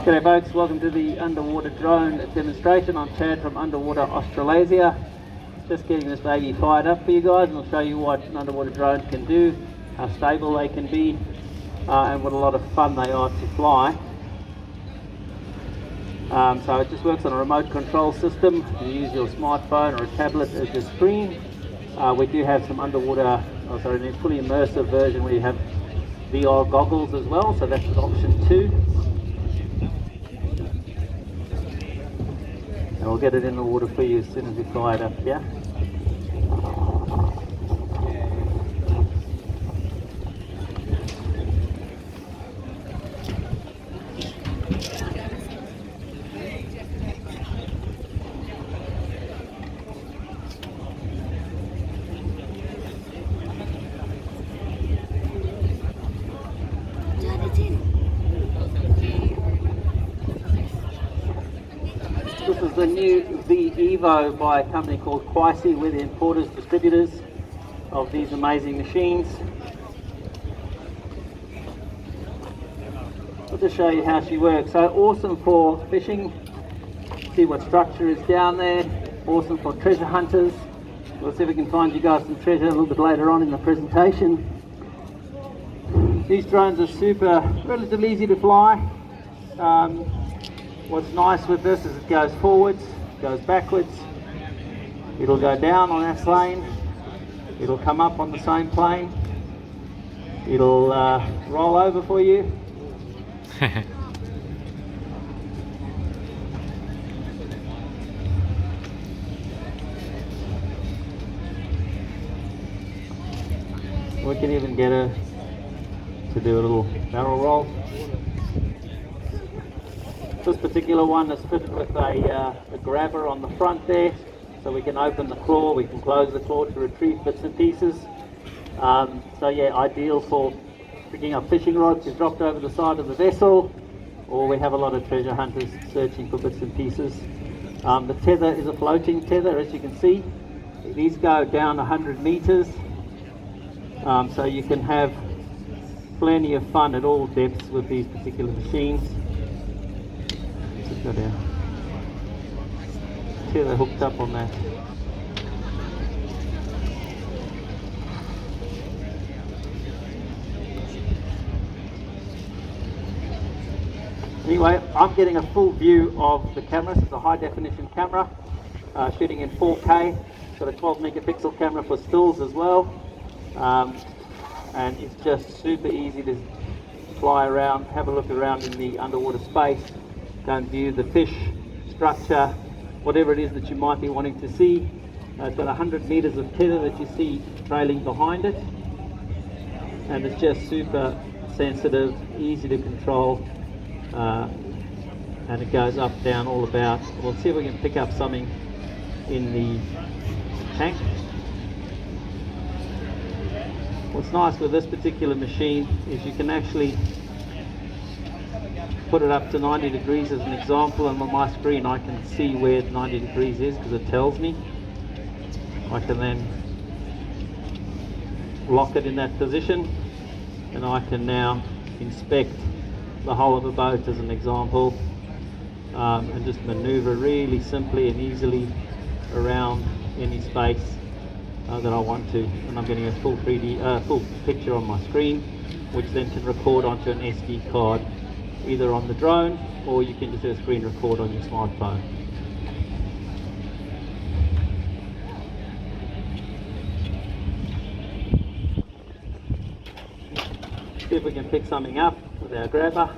G'day folks, welcome to the underwater drone demonstration. I'm Chad from underwater Australasia. Just getting this baby fired up for you guys, and I'll show you what an underwater drone can do, how stable they can be, and what a lot of fun they are to fly. So it just works on a remote control system. You use your smartphone or a tablet as your screen. We do have some underwater, a fully immersive version where you have VR goggles as well, so that's an option too. And we'll get it in the water for you as soon as we fly it up here. This is the new V-Evo by a company called QYSEA. We're the importers, distributors of these amazing machines. I'll just show you how she works. So awesome for fishing. See what structure is down there. Awesome for treasure hunters. We'll see if we can find you guys some treasure a little bit later on in the presentation. These drones are relatively easy to fly. What's nice with this is it goes forwards, goes backwards, it'll go down on that plane, it'll come up on the same plane, it'll roll over for you. We can even get her to do a little barrel roll. This particular one is fitted with a grabber on the front there, so we can open the claw, we can close the claw to retrieve bits and pieces. So yeah, ideal for picking up fishing rods you've dropped over the side of the vessel, or we have a lot of treasure hunters searching for bits and pieces. The tether is a floating tether, as you can see. These go down 100 meters, so you can have plenty of fun at all depths with these particular machines. Go down. Tether hooked up on that. Anyway, I'm getting a full view of the camera. This is a high definition camera, shooting in 4K. Got a 12 megapixel camera for stills as well, and it's just super easy to fly around, have a look around in the underwater space. Go and view the fish, structure, whatever it is that you might be wanting to see. It's got 100 meters of tether that you see trailing behind it, and it's just super sensitive, easy to control, and it goes up, down, all about. We'll see if we can pick up something in the tank. What's nice with this particular machine is you can actually put it up to 90 degrees as an example, and on my screen I can see where 90 degrees is because it tells me. I can then lock it in that position, and I can now inspect the hull of a boat as an example, and just maneuver really simply and easily around any space that I want to. And I'm getting a full 3D full picture on my screen, which then can record onto an SD card either on the drone, or you can just do a screen record on your smartphone. See if we can pick something up with our grabber.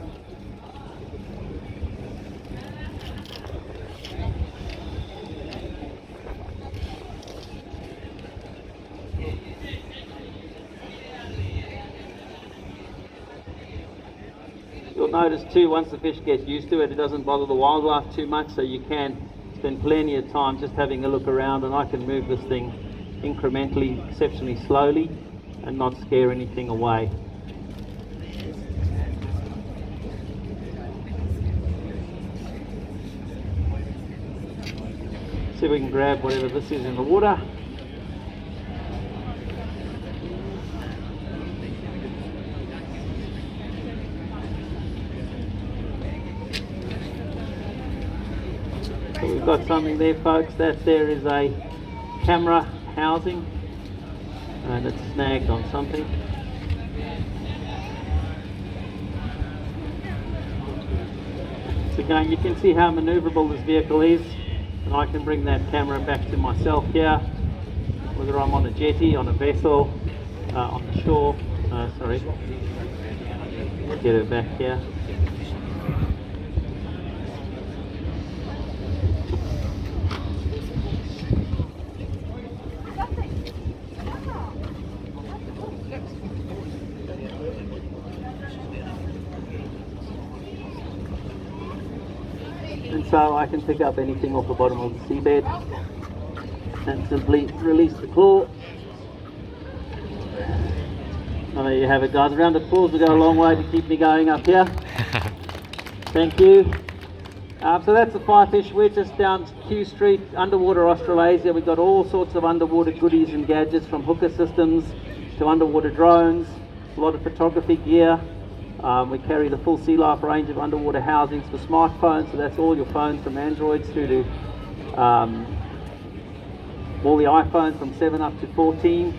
You'll notice too, once the fish gets used to it, it doesn't bother the wildlife too much, so you can spend plenty of time just having a look around, and I can move this thing incrementally, exceptionally slowly, and not scare anything away. See if we can grab whatever this is in the water. we've got something there, folks. That there is a camera housing, and it's snagged on something. So again, you can see how manoeuvrable this vehicle is, and I can bring that camera back to myself here, whether I'm on a jetty, on a vessel, on the shore. Sorry, get it back here. And so I can pick up anything off the bottom of the seabed and simply release the claw. And there you have it, guys. A round of applause will go a long way to keep me going up here. Thank you. So that's the Firefish. We're just down Q Street, underwater Australasia. We've got all sorts of underwater goodies and gadgets, from hooker systems to underwater drones, a lot of photography gear. We carry the full Sea Life range of underwater housings for smartphones, so that's all your phones from Androids through to all the iPhones from 7 up to 14.